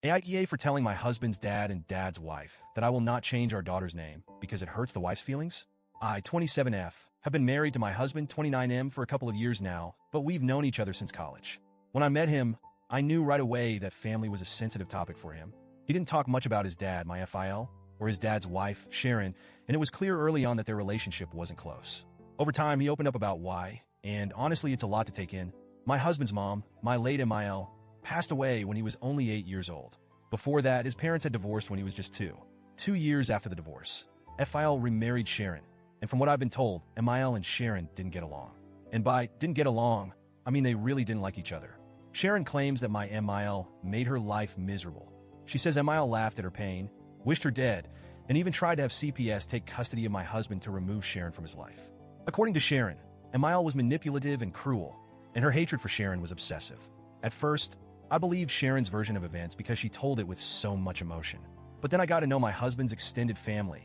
AITA for telling my husband's dad and dad's wife that I will not change our daughter's name because it hurts the wife's feelings? I, 27F, have been married to my husband, 29M, for a couple of years now, but we've known each other since college. When I met him, I knew right away that family was a sensitive topic for him. He didn't talk much about his dad, my FIL, or his dad's wife, Sharon, and it was clear early on that their relationship wasn't close. Over time, he opened up about why, and honestly, it's a lot to take in. My husband's mom, my late MIL, passed away when he was only 8 years old. Before that, his parents had divorced when he was just 2. 2 years after the divorce, FIL remarried Sharon, and from what I've been told, MIL and Sharon didn't get along. And by didn't get along, I mean they really didn't like each other. Sharon claims that my MIL made her life miserable. She says MIL laughed at her pain, wished her dead, and even tried to have CPS take custody of my husband to remove Sharon from his life. According to Sharon, MIL was manipulative and cruel, and her hatred for Sharon was obsessive. At first, I believed Sharon's version of events because she told it with so much emotion. But then I got to know my husband's extended family,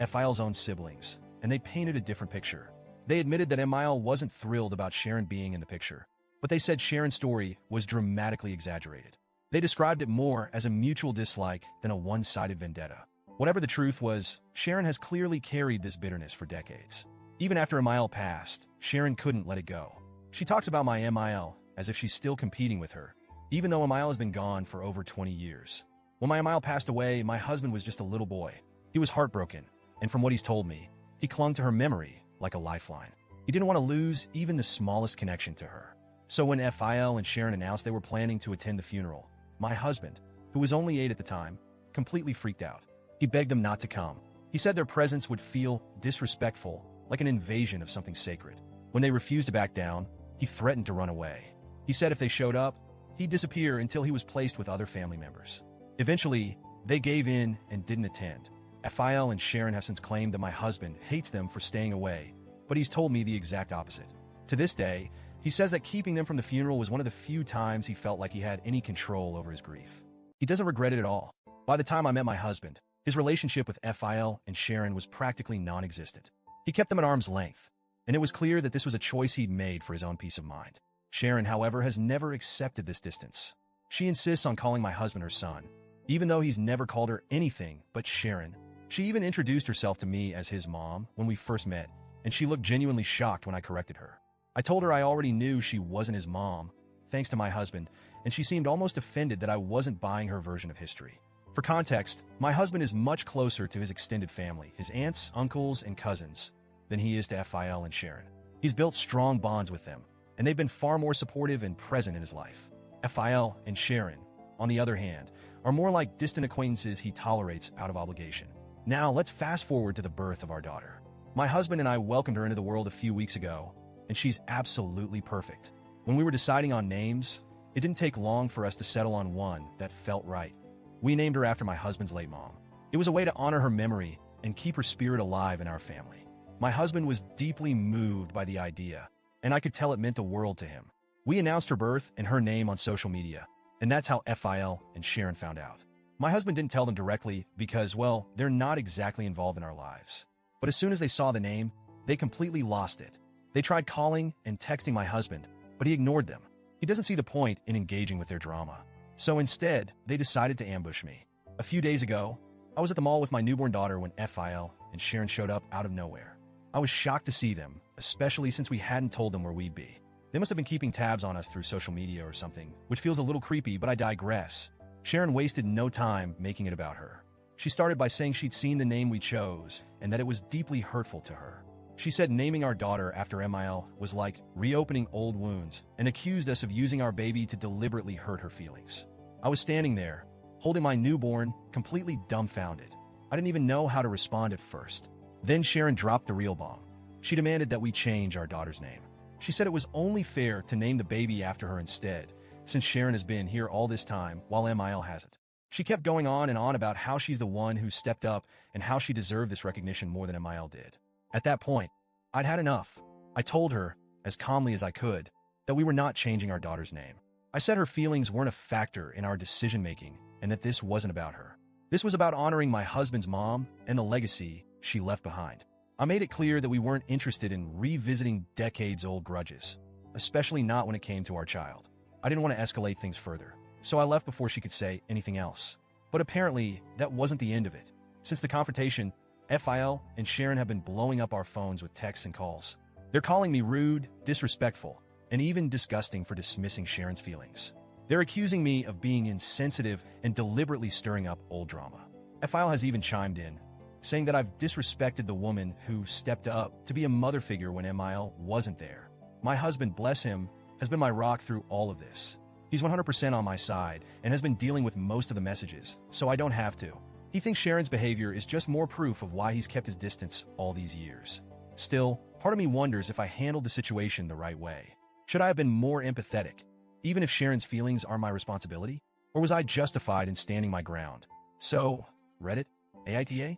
FIL's own siblings, and they painted a different picture. They admitted that MIL wasn't thrilled about Sharon being in the picture, but they said Sharon's story was dramatically exaggerated. They described it more as a mutual dislike than a one-sided vendetta. Whatever the truth was, Sharon has clearly carried this bitterness for decades. Even after MIL passed, Sharon couldn't let it go. She talks about my MIL as if she's still competing with her, even though MIL has been gone for over 20 years. When my MIL passed away, my husband was just a little boy. He was heartbroken, and from what he's told me, he clung to her memory like a lifeline. He didn't want to lose even the smallest connection to her. So when FIL and Sharon announced they were planning to attend the funeral, my husband, who was only 8 at the time, completely freaked out. He begged them not to come. He said their presence would feel disrespectful, like an invasion of something sacred. When they refused to back down, he threatened to run away. He said if they showed up, he'd disappear until he was placed with other family members. Eventually, they gave in and didn't attend. FIL and Sharon have since claimed that my husband hates them for staying away, but he's told me the exact opposite. To this day, he says that keeping them from the funeral was one of the few times he felt like he had any control over his grief. He doesn't regret it at all. By the time I met my husband, his relationship with FIL and Sharon was practically non-existent. He kept them at arm's length, and it was clear that this was a choice he'd made for his own peace of mind. Sharon, however, has never accepted this distance. She insists on calling my husband her son, even though he's never called her anything but Sharon. She even introduced herself to me as his mom when we first met, and she looked genuinely shocked when I corrected her. I told her I already knew she wasn't his mom, thanks to my husband, and she seemed almost offended that I wasn't buying her version of history. For context, my husband is much closer to his extended family, his aunts, uncles, and cousins, than he is to FIL and Sharon. He's built strong bonds with them, and they've been far more supportive and present in his life. FIL and Sharon, on the other hand, are more like distant acquaintances he tolerates out of obligation. Now, let's fast forward to the birth of our daughter. My husband and I welcomed her into the world a few weeks ago, and she's absolutely perfect. When we were deciding on names, it didn't take long for us to settle on one that felt right. We named her after my husband's late mom. It was a way to honor her memory and keep her spirit alive in our family. My husband was deeply moved by the idea, and I could tell it meant the world to him. We announced her birth and her name on social media, and that's how FIL and Sharon found out. My husband didn't tell them directly because, well, they're not exactly involved in our lives. But as soon as they saw the name, they completely lost it. They tried calling and texting my husband, but he ignored them. He doesn't see the point in engaging with their drama. So instead, they decided to ambush me. A few days ago, I was at the mall with my newborn daughter when FIL and Sharon showed up out of nowhere. I was shocked to see them, especially since we hadn't told them where we'd be. They must have been keeping tabs on us through social media or something, which feels a little creepy, but I digress. Sharon wasted no time making it about her. She started by saying she'd seen the name we chose and that it was deeply hurtful to her. She said naming our daughter after MIL was like reopening old wounds and accused us of using our baby to deliberately hurt her feelings. I was standing there, holding my newborn, completely dumbfounded. I didn't even know how to respond at first. Then Sharon dropped the real bomb. She demanded that we change our daughter's name. She said it was only fair to name the baby after her instead, since Sharon has been here all this time while MIL hasn't. She kept going on and on about how she's the one who stepped up and how she deserved this recognition more than MIL did. At that point, I'd had enough. I told her, as calmly as I could, that we were not changing our daughter's name. I said her feelings weren't a factor in our decision-making and that this wasn't about her. This was about honoring my husband's mom and the legacy she left behind. I made it clear that we weren't interested in revisiting decades-old grudges, especially not when it came to our child. I didn't want to escalate things further. so I left before she could say anything else. But apparently, that wasn't the end of it. Since the confrontation, FIL and Sharon have been blowing up our phones with texts and calls. They're calling me rude, disrespectful, and even disgusting for dismissing Sharon's feelings. They're accusing me of being insensitive and deliberately stirring up old drama. FIL has even chimed in, saying that I've disrespected the woman who stepped up to be a mother figure when MIL wasn't there. My husband, bless him, has been my rock through all of this. He's 100% on my side and has been dealing with most of the messages, so I don't have to. He thinks Sharon's behavior is just more proof of why he's kept his distance all these years. Still, part of me wonders if I handled the situation the right way. Should I have been more empathetic, even if Sharon's feelings are my responsibility? Or was I justified in standing my ground? So, Reddit, AITA?